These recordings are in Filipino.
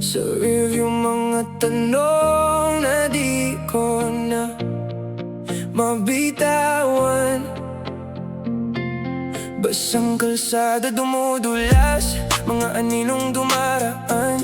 Sa review mga tanong na di ko na mabitawan. Basang kalsada dumudulas, mga aninong dumaraan.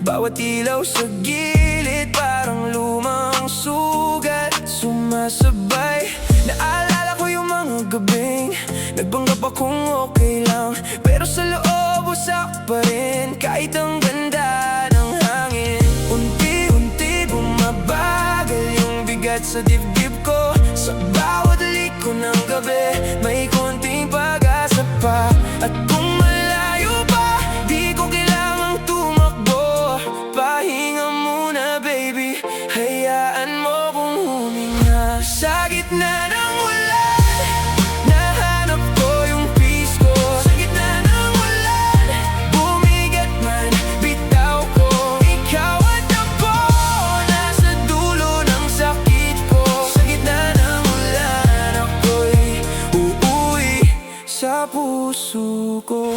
Bawat ilaw sa gilid parang lumang sugat sumasabay. Naalala ko yung mga gabing nagpanggap akong okay lang, pero sa loob wasak pa rin kahit ang ganda ng hangin. Unti-unti bumabagal yung bigat sa dibdib ko. Sa bawat liko ng gabi may konting pag-asa pa. At kung malayo pa, di ko kailangang tumakbo. Pahinga muna baby, hayaan mo kong huminga. Sa gitna ng ulan, nahanap ko yung peace ko. Sa gitna ng ulan, bumigat man, bitaw ko. Ikaw at ako, nasa dulo ng sakit ko. Sa gitna ng ulan, ako'y uuwi sa puso ko.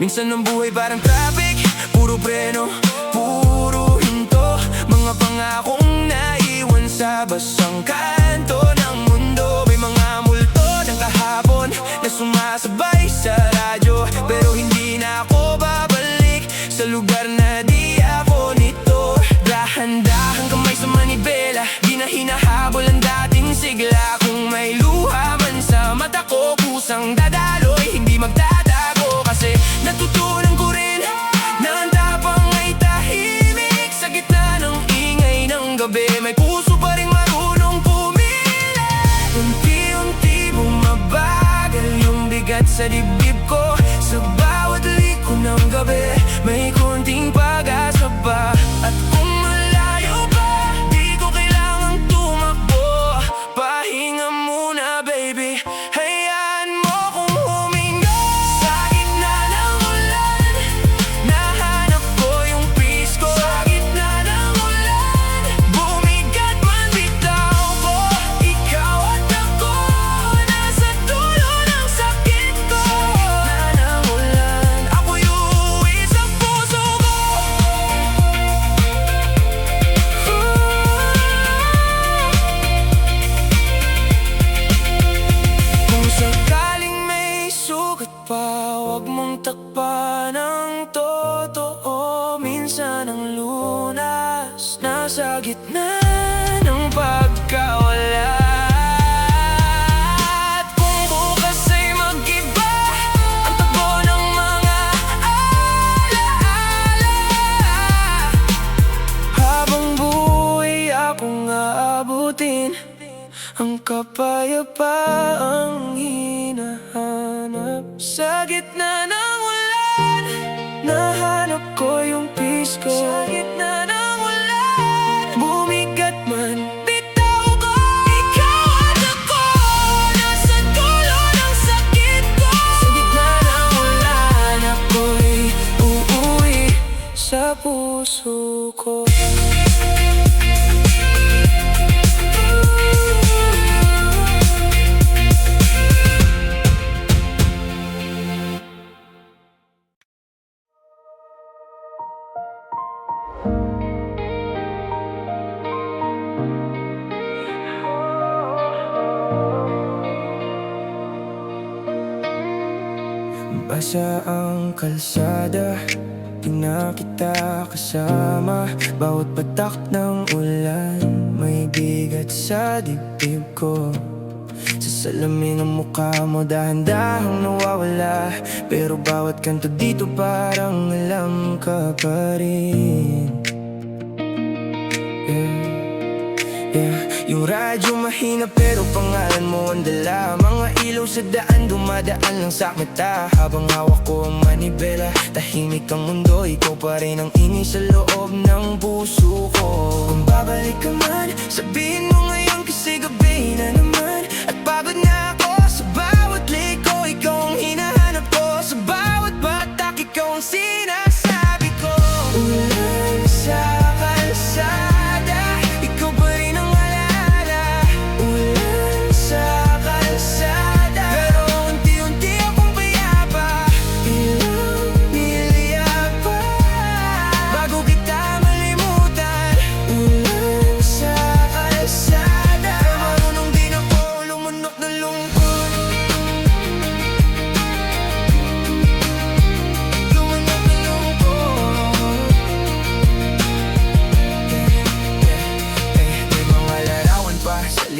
Minsan ang buhay parang traffic, puro preno, puro hinto. Mga pangakong naiwan sa basang kanto ng mundo. May mga multo ng kahapon na sumasabay sa radyo, pero hindi na ako babalik sa lugar na di ako nito. Dahan-dahan kamay sa manibela, di na hinahabol ang dating sigla. Kung may luha man sa mata ko, kusang dadaloy, hindi magtatago. Kasi natutunan ko rin na ang tapang ay tahimik. Sa gitna ng ingay ng gabi, may puso pa rin marunong pumili. Unti-unti bumabagal yung bigat sa dibdib ko. Sa bawat liko ng gabi may konting pag-asa pa. At kung malayo pa, di ko kailangang tumakbo. Pahinga muna baby, hayaan mo kong huminga. Sa gitna ng ulan, nahanap ko yung peace ko. Sa gitna ng ulan, bumigat man bitaw ko. Ikaw at ako, nasa dulo ng sakit ko. Sa gitna ng ulan, ako'y uuwi sa puso ko. Kung sakaling may sugat pa, huwag mong takpan ng totoo. Minsan ang lunas nasa gitna ng pagkawala. At kung bukas ay mag-iba ang takbo ng mga alaala, habang buhay akong aabutin ang kapayapaang hinahanap. Sa gitna ng ulan, nahanap ko yung peace ko. Sa gitna ng ulan, bumigat man, bitaw ko. Ikaw at ako, nasa dulo ng sakit ko. Sa gitna ng ulan, ako'y uuwi sa puso ko. Basa ang kalsada, di na kita kasama. Bawat patak ng ulan, may bigat sa dibdib ko. Sa salamin ng mukha mo, dahan-dahang nawawala. Pero bawat kanto dito parang alam ka pa rin. Yung radyo mahina pero pangalan mo ang dala. Mga ilaw sa daan dumadaan lang sa mata. Habang hawak ko ang manibela, tahimik ang mundo. Ikaw pa rin ang ingay sa loob ng puso ko. Kung babalik ka man, sabihin mo ngayon kasi gabi na naman. At pagod na ako sa bawat liko. Ikaw ang hinahanap ko sa bawat batak. Ikaw ang sinasabi ko. Ulan sa kalsada, ikaw pa rin ang alala. Ulan sa kalsada.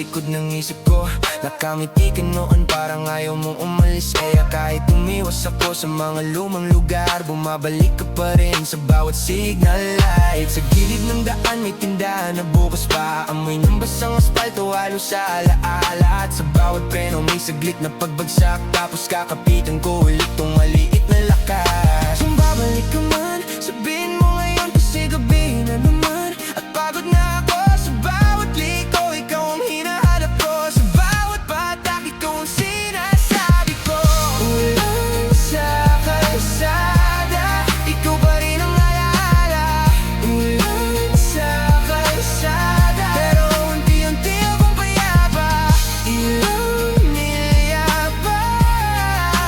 likod ng isip ko. Nakangiti ka noon parang ayaw mong umalis. Kaya kahit umiwas ako sa mga lumang lugar, bumabalik ka pa rin sa bawat signal light. Sa gilid ng daan may tindahan na bukas pa, amoy ng basang asfalto halo sa alaala. At sa bawat preno may saglit na pagbagsak, tapos kakapitan ko ulit tong maliit na lakas. Kung babalik ka man, sabihin mo ngayon kasi gabi na naman. At pagod na ako sa bawat liko, ikaw ang hinahanap ko. Sa bawat patak, ikaw ang sinasabi ko. Ulan sa kalsada, ikaw pa rin ang alaala. Ulan sa kalsada, pero unti-unti akong payapa. Ilang milya pa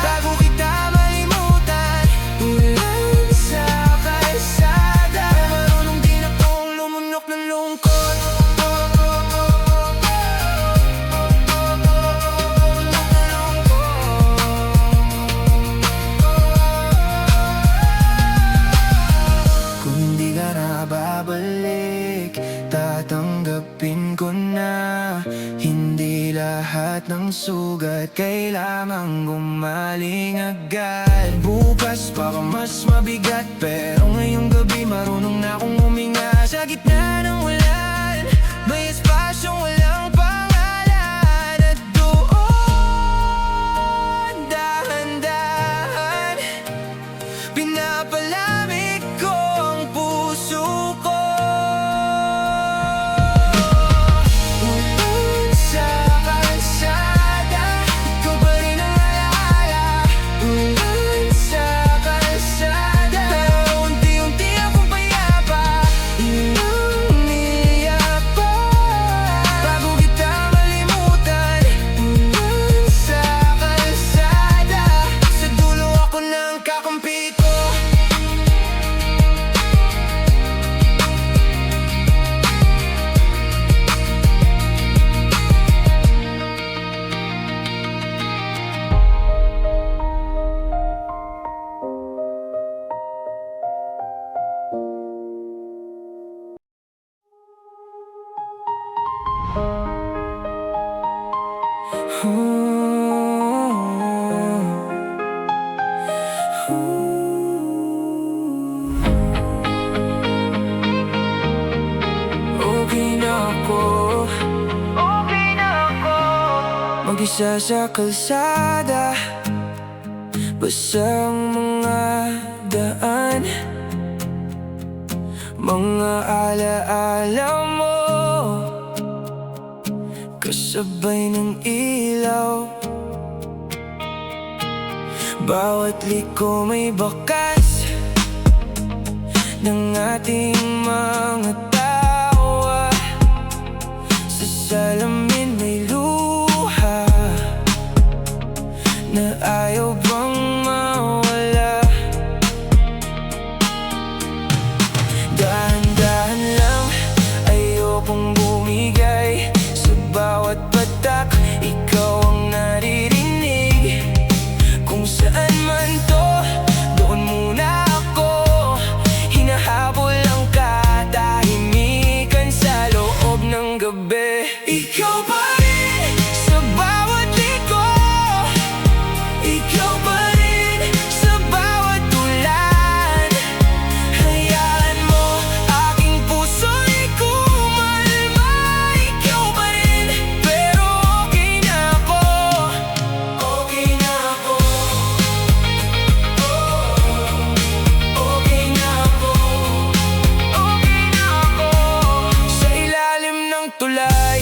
bago kita malimutan. Ulan sa kalsada, marunong din akong lumunok ng lungkot. Kung hindi ka na babalik, tatanggapin ko na hindi lahat ng sugat kailangang gumaling agad. Bukas baka mas mabigat, pero ngayong gabi marunong na akong huminga. Sa gitna ng ulan, may espasyong walang pangalan. At doon, dahan-dahan, pinapalamig ko ang puso ko. Ulan sa kalsada, ikaw pa rin ang alaala. Ulan sa kalsada, pero unti-unti akong payapa. Ilang milya pa bago kita malimutan. Ulan sa kalsada, sa dulo ako ng kakampi ko. Okay na ako, okay na ako. Mag-isa sa kalsada, basang mga daan, mga alaala mo, kasabay ng ilaw. Bawat liko may bakas ng ating mga tawa. Sa salamin may luha na ayaw bang mawala. Dahan-dahan lang, ayokong bumigay. Sa bawat patak, ikaw ang naririnig. Kung saan man to, doon muna ako. Hinahabol ang katahimikan sa loob ng gabi. Ikaw pa rin sa bawat liko, ikaw pa rin sa bawat ulan. Hayaan mo aking puso'y kumalma. Ikaw pa rin, pero okay na ako. Okay na ako. Okay na ako. Okay na ako. Sa ilalim ng tulay,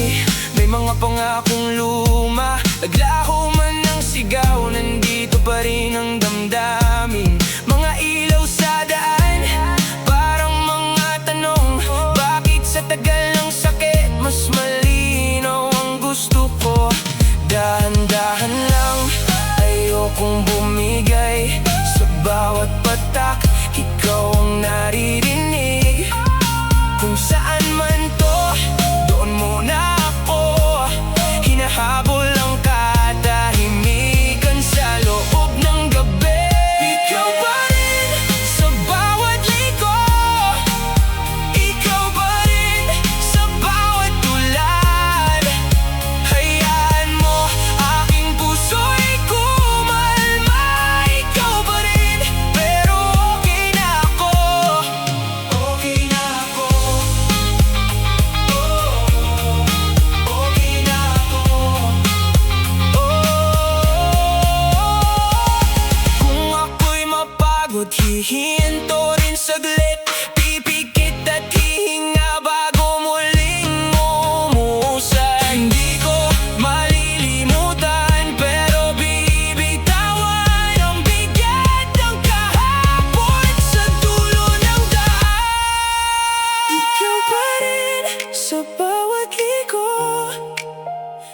may mga pangakong luma. Naglaho man ng sigaw, nandito pa rin ang damdamin. Mga ilaw sa daan, parang mga tanong. Bakit sa tagal ng sakit, mas malinaw ang gusto ko? Dahan-dahan lang, ayokong bumigay. Sa bawat patak, ikaw ang naririnig. Kung saan man to, doon muna ako. Hinahabol ang katahimikan sa loob ng gabi. Ikaw pa rin sa bawat liko, ikaw pa rin sa bawat ulan. sa bawat ligo,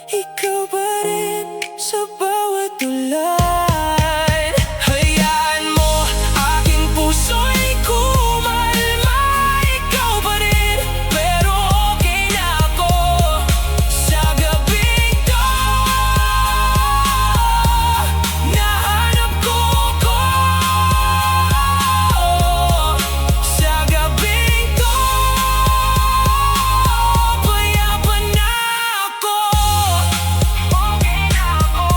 ikaw pa rin sa bawat ulan. Hayaan mo aking puso'y kumalma, ikaw pa rin, pero okay na ako sa gabing to. Nahanap ko sa gabing to. Payapa na ako. Okay na ako.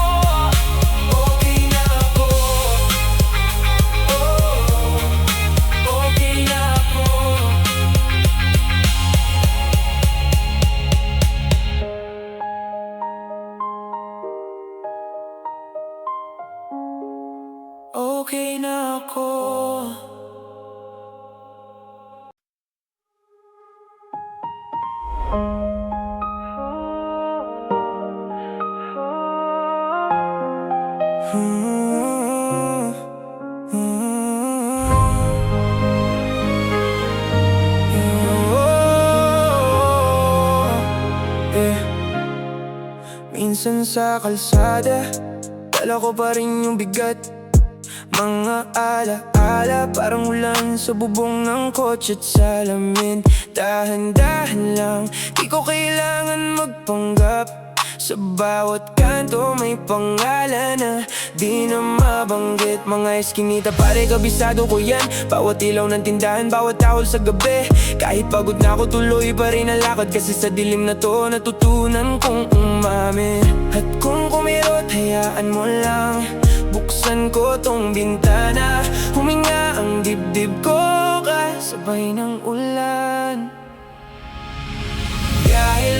Okay na ako. Okay na ako. Okay na ako. Minsan sa kalsada, dala ko pa rin yung bigat. Mga alaala, parang ulan sa bubong ng kotse at salamin. Dahan-dahan lang, di ko kailangan magpanggap. Sa bawat kanto may pangalan na di na mabanggit. Mga eskinita pare, kabisado ko yan. Bawat ilaw ng tindahan, bawat tawol sa gabi. Kahit pagod na ako, tuloy pa rin ang lakad. Kasi sa dilim na to, natutunan kong umamin. At kung kumirot, hayaan mo lang. Buksan ko tong bintana, huminga ang dibdib ko kasabay ng ulan. Biyahe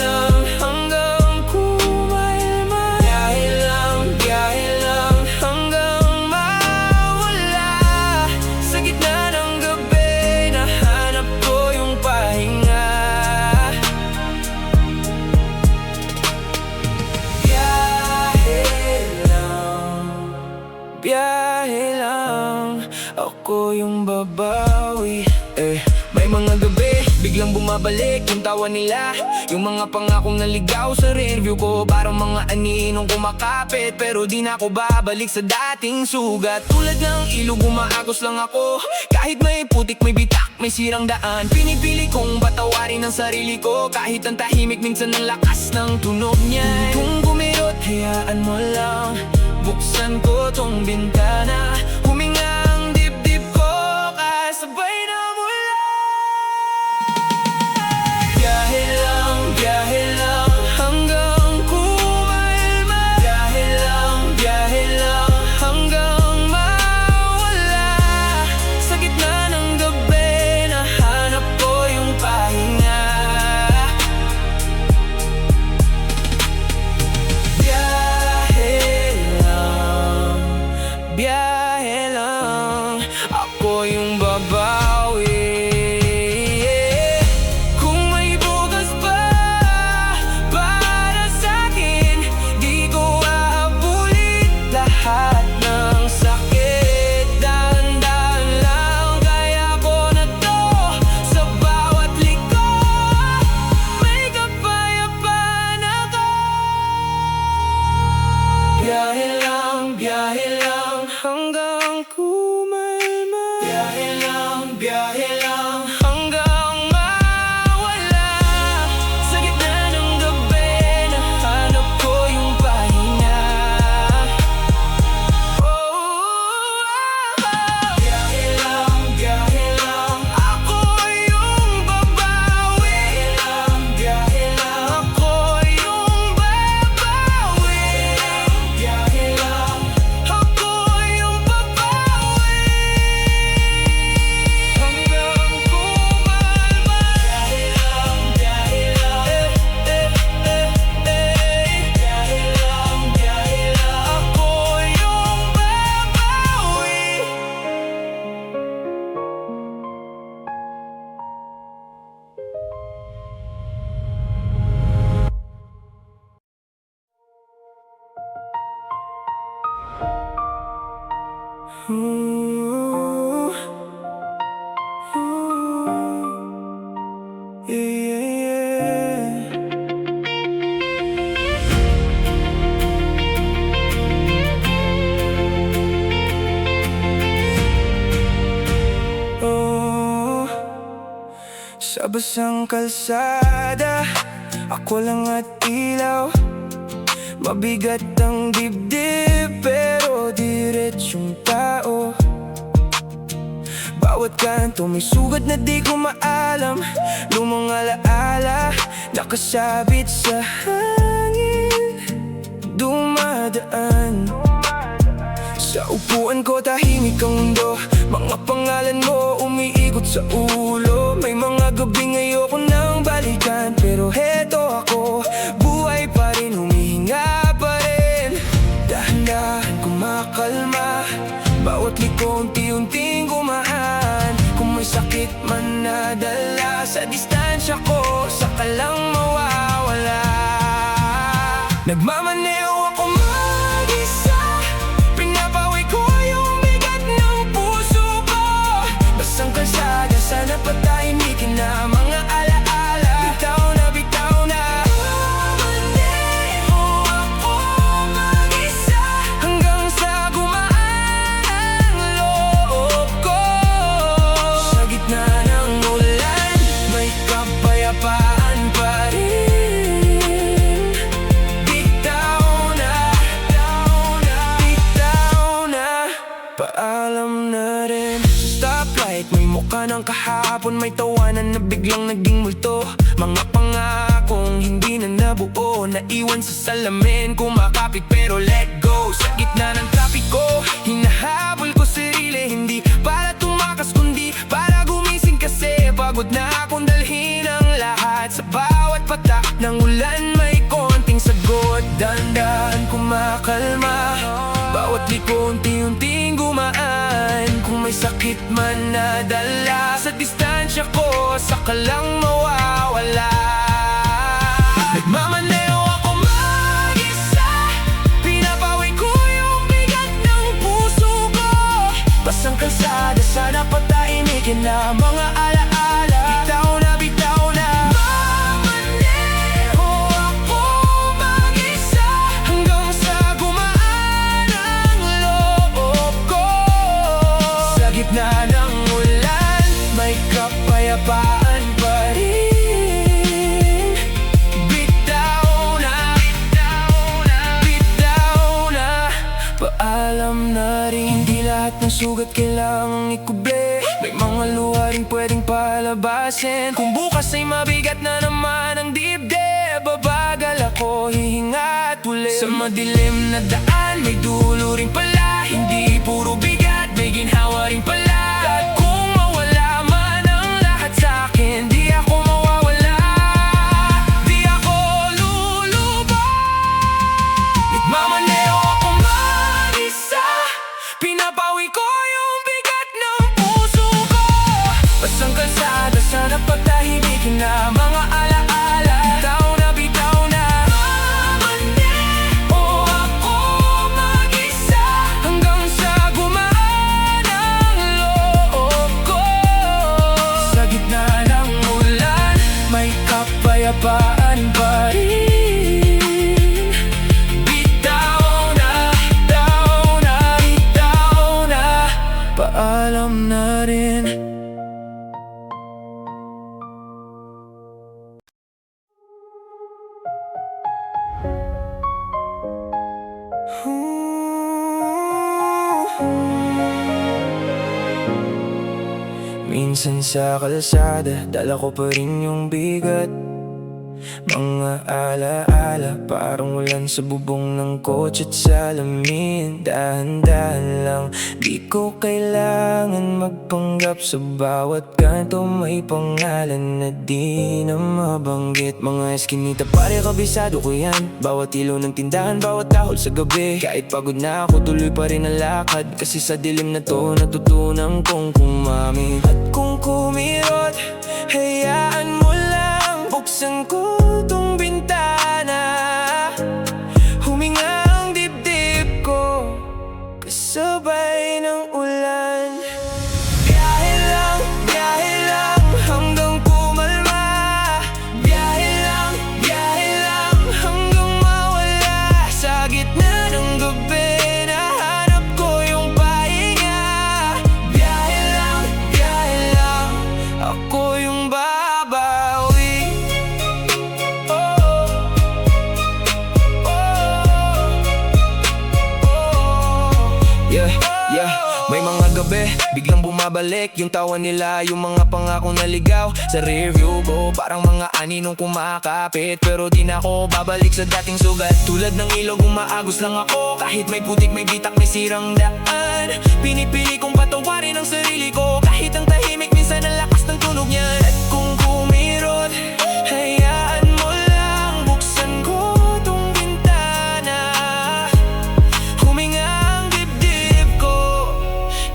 lang hanggang kumalma. Biyahe lang hanggang mawala. Sa gitna ng gabi, nahanap ko yung pahinga. Biyahe lang, ako yung babawi. May mga gabi, biglang bumabalik yung tawa nila. Yung mga pangakong naligaw sa rearview ko, parang mga aninong kumakapit. Pero di na ako babalik sa dating sugat. Tulad ng ilog, umaagos lang ako. Kahit may putik, may bitak, may sirang daan. Pinipili kong patawarin ang sarili ko. Kahit ang tahimik, minsan ang lakas ng tunog niya. Kung gumirot, hayaan mo lang. Buksan ko tong bintana, huminga ang dibdib ko kasabay ng ulan. Biyahe lang hanggang kumalma. Biyahe lang hanggang mawala. Sa gitna ng gabi, nahanap ko yung pahinga. Biyahe yeah. Oh, sa basang kalsada, ako lang at ilaw. Mabigat ang dibdib, pero diretsong tao. Bawat kanto may sugat na di ko maalam. Lumang alaala, nakasabit sa hangin, dumadaan. Sa upuan ko tahimik ang mundo. Mga pangalan mo umiikot sa ulo. May mga gabing ayoko nang balikan, pero heto ako, buhay pa rin, humihinga pa rin. Dahan-dahan kumakalma, bawat liko unti-unting gumaan. Kung may sakit man nadala, sa distansya ko saka lang mawawala. Nagmamaneho ako mag-isa, pinapawi ko yung bigat ng puso ko. Basang kalsada, sana patahimikin na mga alaala. Bitaw na, bitaw na. Nagmamaneho ako mag-isa, hanggang sa gumaan ang loob ko. Sa gitna ng ulan, may kapayapaan pa rin. Bitaw na, bitaw na. Paalam na rin. Sa stoplight, may mukha ng kahapon, may tawanan na biglang naging multo. Mga pangakong hindi na nabuo, naiwan sa salamin, kumakapit pero let go. Sa gitna ng trapiko, hinahabol ko sarili, hindi para tumakas kundi para gumising. Kasi pagod na akong dalhin ang lahat. Sa bawat patak ng ulan may konting sagot. Dandan kumakalma, bawat liko unti-unting gumaan. Kung may sakit man nadala, sa distansya ko saka lang mawawala. Nagmamaneho ako mag-isa, pinapawi ko yung bigat ng puso ko. Basang kalsada, sana patahimikin na mga alaala. Bitaw na, bitaw na. Nagmamaneho ako mag-isa, hanggang sa gumaan ang loob ko. Sa gitna ng ulan, may kapayapaan pa rin. Bitaw na, bitaw na. Paalam na rin, hindi lahat ng sugat kailangang ikubre. May mga luha rin pwedeng palabasin. Kung bukas ay mabigat na naman ang dibdib, babagal ako, hihinga at uli. Sa madilim na daan, may dulo rin pala. Hindi puro bigat, may ginhawa rin pala. At kung mawala man ang lahat sa'kin, di ako mawawala, di ako lulubog. Nagmamaneho ako mag-isa, pinapawi ko yung bigat ng puso ko. Basang kalsada, sana patahimikin na mga alaala. Bitaw na, bitaw na. Nagmamaneho ako mag-isa, hanggang sa gumaan ang loob ko. Sa gitna ng ulan, may kapayapaan pa rin. Bitaw na, bitaw na, bitaw na. Paalam na rin. Minsan sa kalsada, dala ko pa rin yung bigat. Mga alaala, parang ulan sa bubong ng kotse at salamin. Dahan-dahan lang, di ko kailangan magpanggap. Sa bawat kanto may pangalan na di na mabanggit. Mga eskinita pare kabisado ko yan. Bawat ilaw ng tindahan, bawat tahol sa gabi. Kahit pagod na ako, tuloy pa rin ang lakad. Kasi sa dilim na to, natutunan kong kumamit. At kung kumirot, hayaan mo lang, buksan ko tong bintana. Huminga ang dibdib ko, kasabay ng ulan. Biyahe lang hanggang kumalma. gabi, biglang bumabalik yung tawa nila, yung mga pangakong naligaw sa rearview ko. Parang mga aninong kumakapit, pero di na ako babalik sa dating sugat. Tulad ng ilog, umaagos lang ako, kahit may putik, may bitak, may sirang daan. Pinipili kong patawarin ang sarili ko, kahit ang tahimik, minsan ang lakas ng tunog niya. At kung kumirot, hayaan mo lang, buksan ko tong bintana. Huminga ang dibdib ko,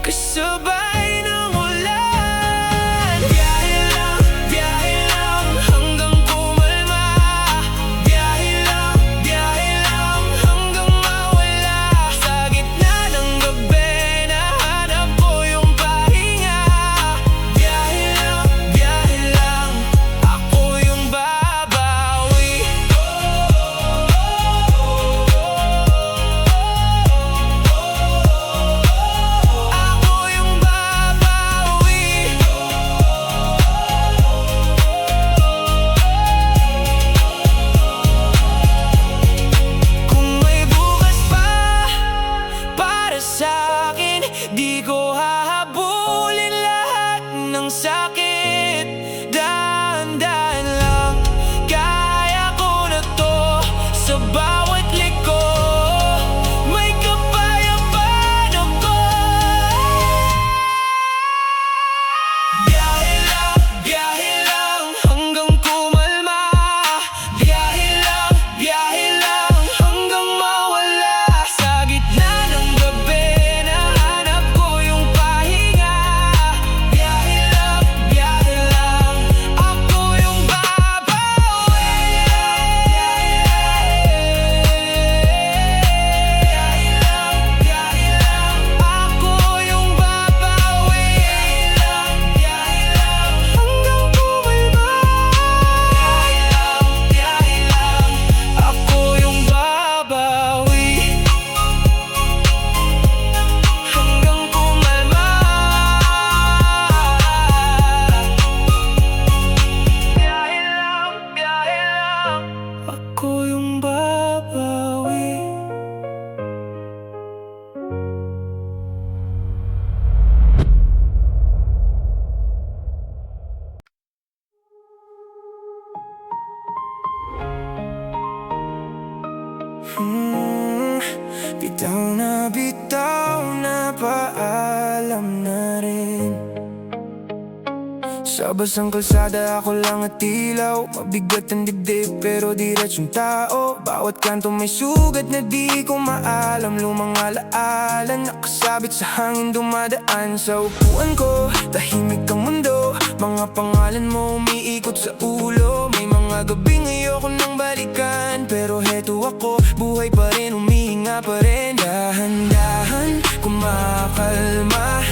kasabay ng ulan. Biyahe lang hanggang kumalma. Biyahe lang hanggang mawala. Sa gitna ng gabi, nahanap ko yung pahinga. Biyahe lang, ako yung babawi. Ako yung babawi. Kung may bukas pa para sa'kin, di ko hahabulin lahat ng sakit. Dahan-dahan lang, kaya ko na to. Sa bawat liko, may kapayapaan ako. Biyahe lang hanggang kumalma. Biyahe lang hanggang mawala. Sa gitna ng gabi, nahanap ko yung pahinga. Biyahe lang, ako yung babawi. Ako yung babawi. Hanggang kumalma. Ako yung babawi. Hanggang kumalma. Biyahe lang, ako yung babawi. Bitaw na, paalam na rin. Sa basang kalsada, ako lang at ilaw. Mabigat ang dibdib, pero diretsong tao. Bawat kanto may sugat na di ko maalam. Lumang alaala, nakasabit sa hangin, dumadaan sa upuan ko. Tahimik ang mundo, mga pangalan mo umiikot sa ulo. May mga gabing ayoko nang balikan, pero heto ako, buhay pa rin, humihinga pa rin. Dahan-dahan, kumakalma.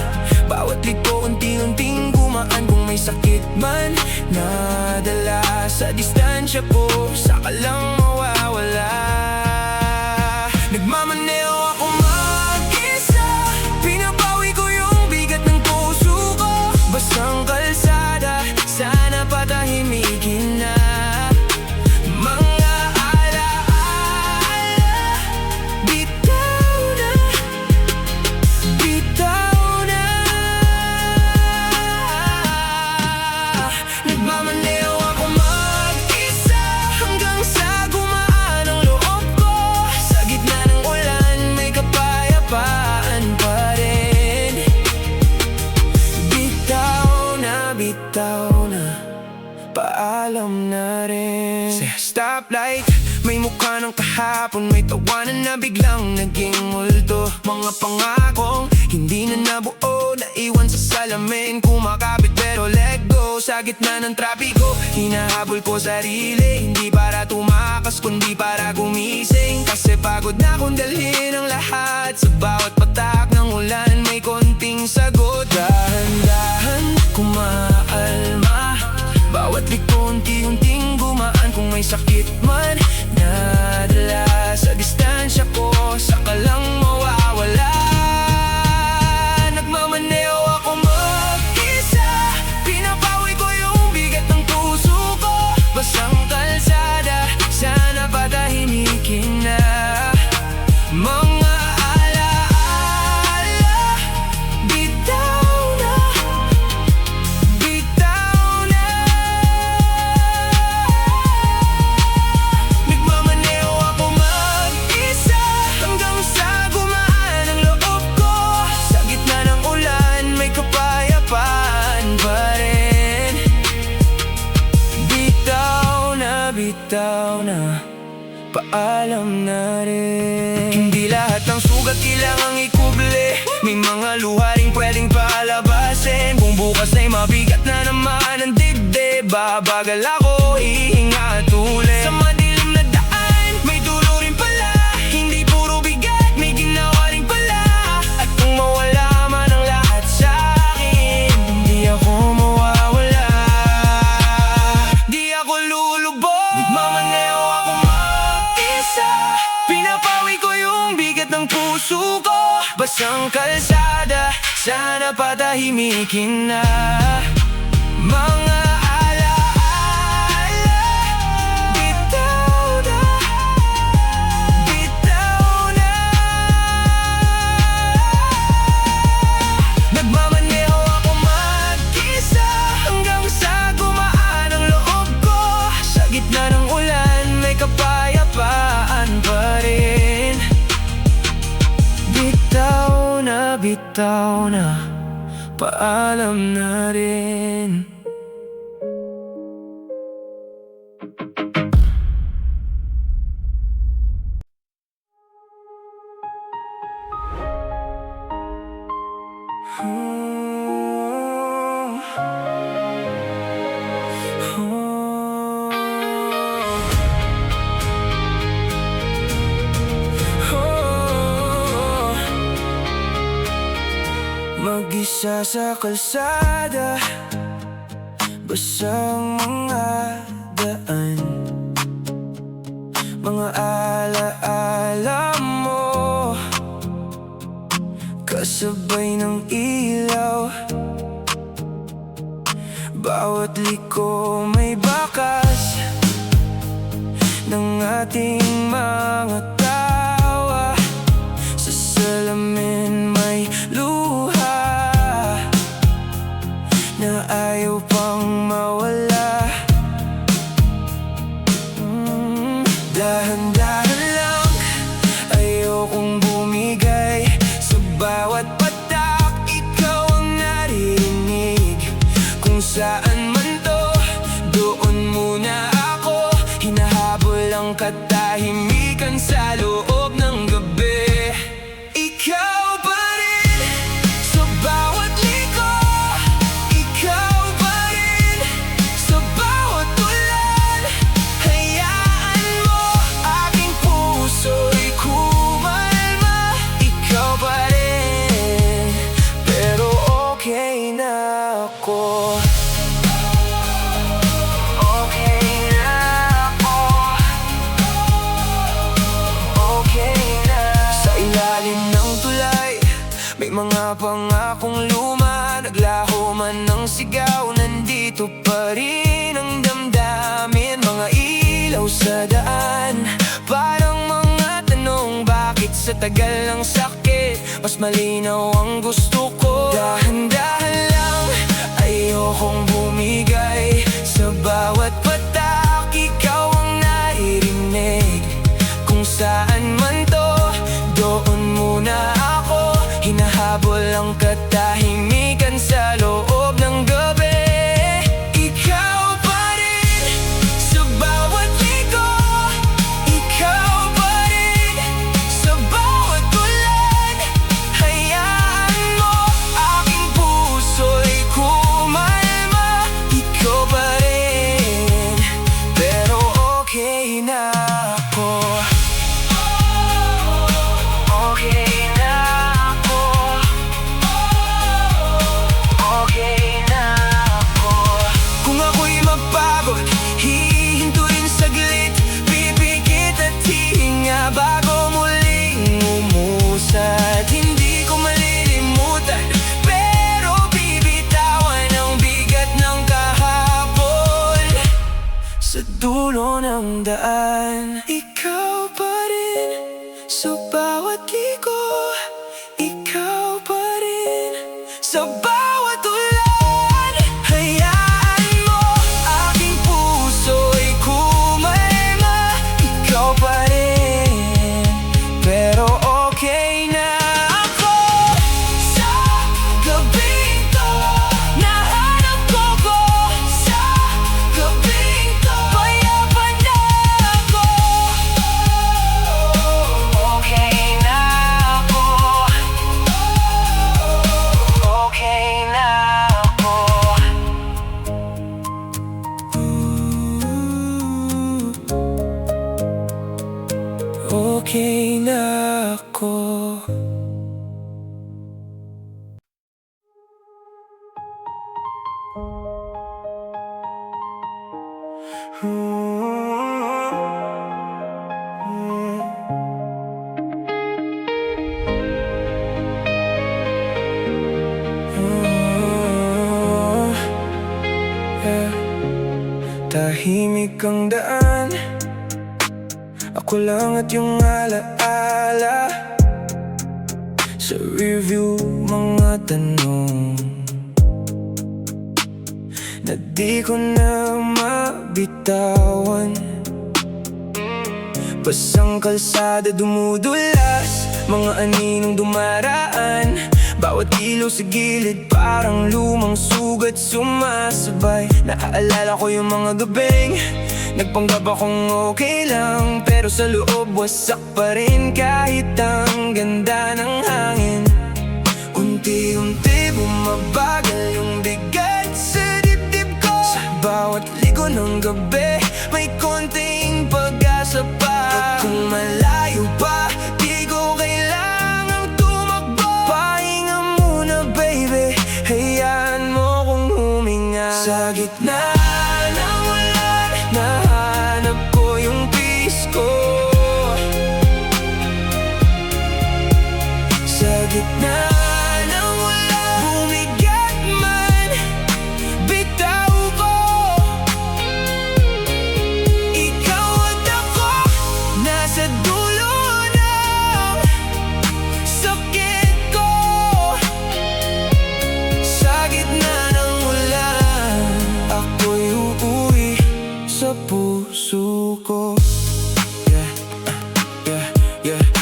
Bawat liko, unti-unting gumaan. Kung may sakit man, nadala sa distansya ko, saka lang mawawala. Nagmamaneho ako mag-isa, pinabawi ko yung bigat ng puso ko. Basang kalsada, sana patahimikin na. Mga alaala, bitaw na. Nagmamaneho ako mag-isa, hanggang sa gumaan ang loob ko. Sa gitna ng ulan, may kapayapaan pa rin. Bitaw na, paalam na rin. Sa stoplight, may mukha ng kahapon, may tawanan na biglang naging multo. Mga pangakong hindi na nabuo, naiwan sa salamin. Kumakapit pero let go. Sa gitna ng trapiko, hinahabol ko sarili. Hindi para tumakas, kundi para gumising. Kasi pagod na akong dalhin ang lahat. Sa bawat patak ng ulan, may konting sagot. Dahan-dahan, kumaalma. Bawat liko, unti-unting gumaan. Kung may sakit man, nadala sa distansya ko, saka lang mawawala. Nagmamaneho ako mag-isa, pinapawi ko yung bigat ng puso ko. Basang kalsada, sana patahimikin na. Mga alaala, bitaw bitaw na, paalam na rin. Hindi lahat ng sugat kailangang ikuble, may mga luha ring pwedeng palabasin. Kung bukas ay mabigat na naman ang dibdib, babagal ako, hihinga at ulit. Sa madilim na daan, may dulo rin pala. Hindi puro bigat, may ginawa rin pala. At kung mawala man ang lahat sa akin, hindi ako mawawala. Di ako lulubog, magmamaneho ako mag-isa. Pinapawi ko yung bigat ng puso ko. Basang kalsada, sana patahimikin na. Mga alaala, bitaw na, bitaw na. Nagmamaneho ako mag-isa hanggang sa gumaan ang loob ko. Sa gitna ng ulan, may kapayapaan pa rin. Bitaw na, paalam na rin. Mag-isa sa kalsada, basang mga daan, mga alaala mo, kasabay ng ilaw. Bawat liko may bakas ng ating mga tawa. Sa salamin may luha na ayaw pang mawala. Dahan-dahan lang, ayokong bumigay. Sa bawat patak, ikaw ang naririnig. Kung saan man to, doon muna ako. Hinahabol ang katahimikan sa loob ng gabi. Ikaw pa rin sa bawat liko, ikaw pa rin sa bawat ulan. Hayaan mo aking puso'y kumalma. Ikaw pa rin, pero okay na ako. Okay na ako, okay na. Sa ilalim ng tulay, may mga pangakong luma. Naglaho man ng sigaw, nandito pa rin ang damdamin. Mga ilaw sa daan, parang mga tanong, bakit sa tagal ng sakit mas malinaw ang gusto ko. Dahan-dahan lang, ayokong bumigay. Sa bawat patak, ikaw ang naririnig. Kung saan man to, doon muna ako. Hinahabol ang katahimikan sa loob ng gabi. Ikaw pa rin sa bawat liko, ikaw pa rin sa bawat ulan. Hayaan mo aking puso'y kumalma. Ikaw pa rin, pero okay na ako. Okay na ako, okay na ako. Kung ako'y mapagod, hihintuin saglit, pipikit at hihinga bago muling umusad. Hindi ko malilimutan, pero bibitawan ang bigat ng kahapon. Sa dulo ng daan, ikaw pa rin sa bawat liko, ikaw pa rin sa bawat ulan. Hayaan mo aking puso'y kumalma. Ikaw pa rin, pero okay na ako. Sa gabing to, nahanap ko sa gabing to, payapa na okay na ako. Tahimik ang daan, ako lang at yung alaala. Sa review mga tanong na di ko na mabitawan. Basang kalsada dumudulas, mga aninong dumaraan. Bawat ilaw sa gilid parang lumang sugat sumasabay. Naaalala ko yung mga gabing nagpanggap akong okay lang, pero sa loob wasak pa rin kahit ang ganda ng hangin. Unti-unti bumabagal yung bigat sa dibdib ko. Sa bawat ligo ng gabi may konting pag-asa pa. At kung malayo pa, di ko kailangang tumakbo. Pahinga muna baby, hayaan mo kong huminga. Sa gitna ng ulan, nahanap ko yung peace ko. Sa gitna ng ulan, bumigat man, bitaw ko. Ikaw at ako, nasa dulo ng sakit ko. Sa gitna ng ulan, ako'y uuwi sa puso ko.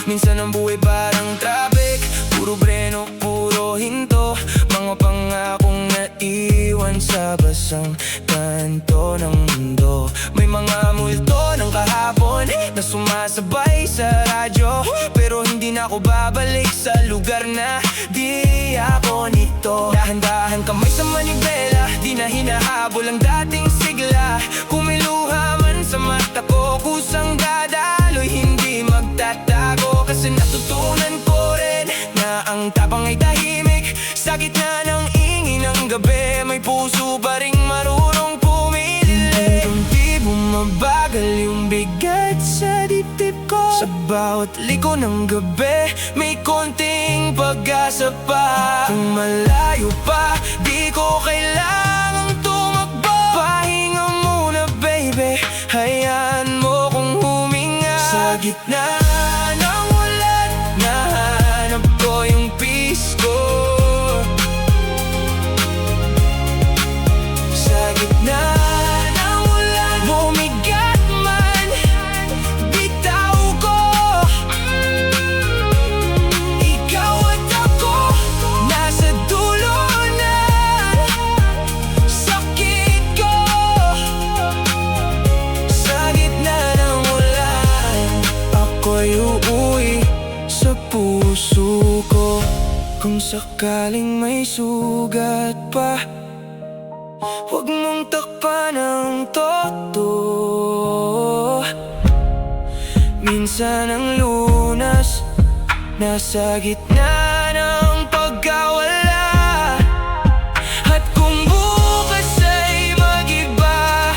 Minsan ang buhay parang traffic, puro breno, puro hinto. Mga pangakong naiwan sa basang kanto ng mundo. May mga multo ng kahapon na sumasabay sa radyo, pero hindi na ako babalik sa lugar na di ako nito. Dahan-dahan kamay sa manibela, di na hinahabol ang dating sigla. Kumiluha man sa mata ko, kusang dadaloy, hindi magtatago. Kasi natutunan ko rin na ang tapang ay tahimik. Sa gitna ng ingin ng gabi, may puso pa ring marunong pumili. Unti-unti bumabagal yung bigat sa dibdib ko. Sa bawat liko ng gabi, may konting pag-asa pa. Kung malayo pa, di ko kailangang tumakbo. Pahinga muna baby, hayaan mo kong huminga. Sa gitna ng ulan, nahanap ko yung peace ko. Sa gitna ng ulan, bumigat man, bitaw ko. Ikaw at ako, nasa dulo ng sakit ko. Sa gitna ng ulan, ako'y uuwi sa puso ko. Kung sakaling may sugat pa, huwag mong takpan ng todo. Minsan ang lunas nasa gitna ng pagkawala. At kung bukas ay mag-iba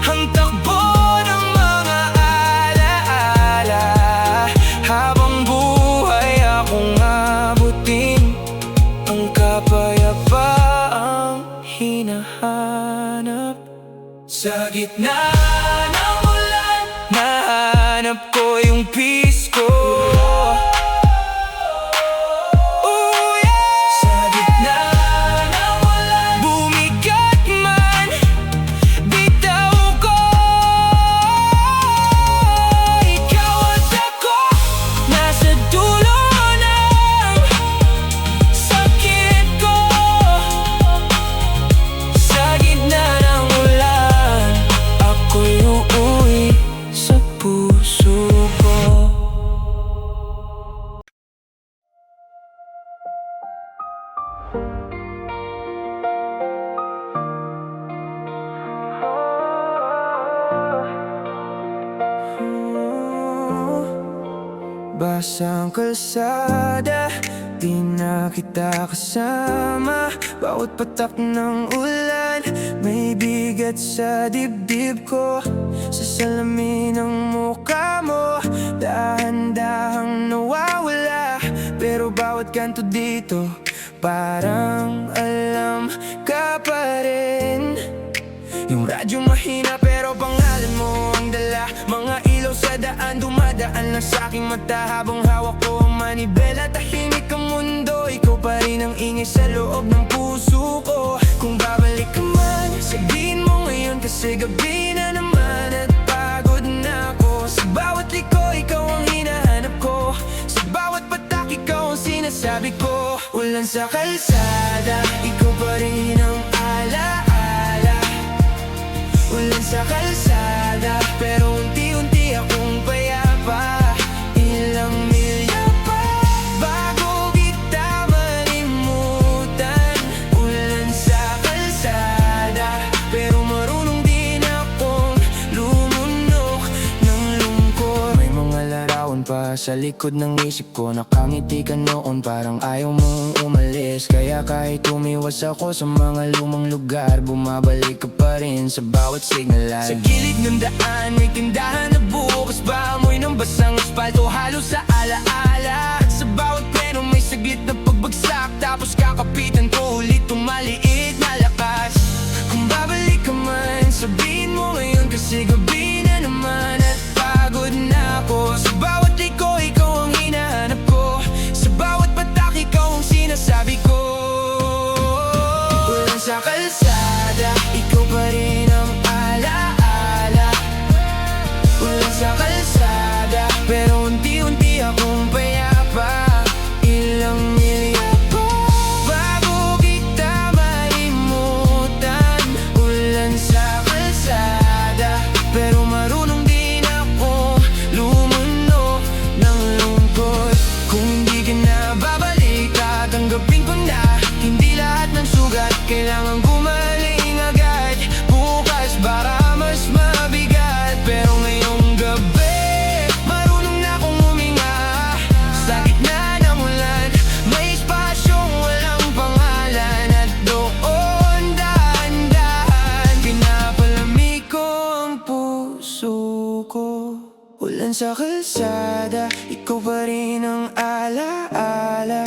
ang takbo ng mga alaala, habang buhay akong abutin ang kapayapaang hinahanap. Sa gitna ng ulan, nahanap ko yung peace ko. Oh yeah! Sa gitna ng ulan, bumigat man, bitaw ko. Ikaw at ako, nasa dulo ng sakit ko. Sa gitna ng ulan, ako'y uuwi sa puso ko. basang kalsada, di na kita kasama. Bawat patak ng ulan, may bigat sa dibdib ko. Sa salamin ng mukha mo, dahan-dahang nawawala. Pero bawat kanto dito, parang alam ka pa rin. Yung radyo mahina pero pangalan mo ang dala. Mga ilaw sa daan, dumadaan lang sa aking mata. Habang hawak ko ang manibela, tahimik ang mundo. Ikaw pa rin ang ingay sa loob ng puso ko. Kung babalik ka man, sabihin mo ngayon, kasi gabi na naman at pagod na ako. Sa bawat liko, ikaw ang hinahanap ko. Sa bawat patak, ikaw ang sinasabi ko. Ulan sa kalsada, ikaw pa rin ang alaala. Ulan sa kalsada, pero unti-unti akong payapa. Ilang milya pa bago kita malimutan. Ulan sa kalsada, pero marunong din akong lumunok ng lungkot. May mga larawan pa sa likod ng isip ko. Nakangiti ka noon, parang ayaw mong umalis. Kaya kahit umiwas ako sa mga lumang lugar, bumabalik ka pa rin sa bawat signalan. Sa gilid ng daan, may tindahan na bukas pa. Amoy ng basang asfalto, halo sa alaala. At sa bawat pleno may saglit na pagbagsak. Tapos kakapitan ko ulit tumaliit na lakas. Kung babalik ka man, sabihin mo ngayon, kasi gabi na naman at pagod na ako. Sa bawat liko, ikaw ang hinahanap ko. Sa bawat patak, ikaw ang sinasabi ko. Ulan sa kalsada, ikaw pa rin ang alaala. Ulan sa kalsada, pero unti-unti akong payapa. Ilang milya pa bago kita malimutan. Ulan sa kalsada, pero marunong din akong lumunok ng lungkot. Kung hindi ka na babalik, tatanggapin ko na hindi lahat ng sugat kailangan gumaling agad. Bukas para mas mabigat, pero ngayong gabi marunong na akong huminga. Sa gitna ng ulan, may espasyong walang pangalan. At doon dahan-dahan, pinapalamig ko ang puso ko. Ulan sa kalsada, ikaw pa rin ang alaala.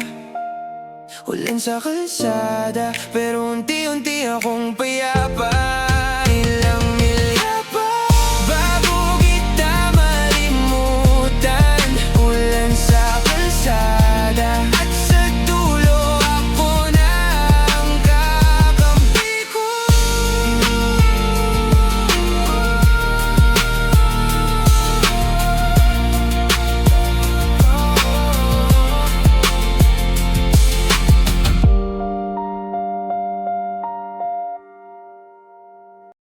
Ulan sa kalsada, pero unti-unti akong payapa.